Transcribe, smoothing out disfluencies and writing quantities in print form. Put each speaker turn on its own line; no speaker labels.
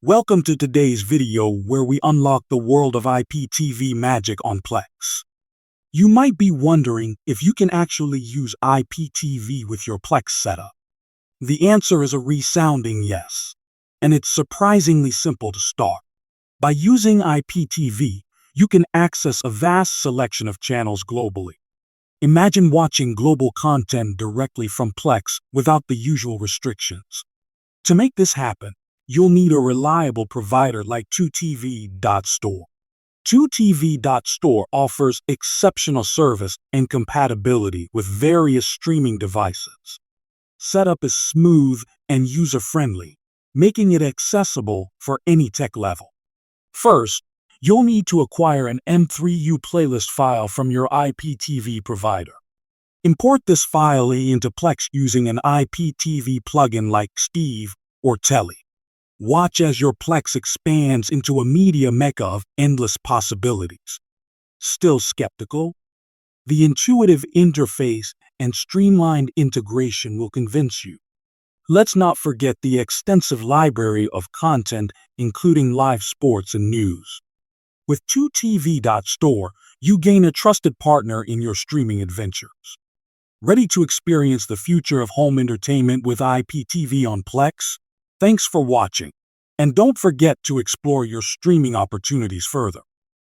Welcome to today's video where we unlock the world of IPTV magic on Plex. You might be wondering if you can actually use IPTV with your Plex setup. The answer is a resounding yes, and it's surprisingly simple to start. By using IPTV, you can access a vast selection of channels globally. Imagine watching global content directly from Plex without the usual restrictions. To make this happen, you'll need a reliable provider like 2TV.store. 2TV.store offers exceptional service and compatibility with various streaming devices. Setup is smooth and user-friendly, making it accessible for any tech level. First, you'll need to acquire an M3U playlist file from your IPTV provider. Import this file into Plex using an IPTV plugin like Steve or Telly. Watch as your Plex expands into a media mecca of endless possibilities. Still skeptical? The intuitive interface and streamlined integration will convince you. Let's not forget the extensive library of content, including live sports and news. With 2TV.store, you gain a trusted partner in your streaming adventures. Ready to experience the future of home entertainment with IPTV on Plex? Thanks for watching, and don't forget to explore your streaming opportunities further.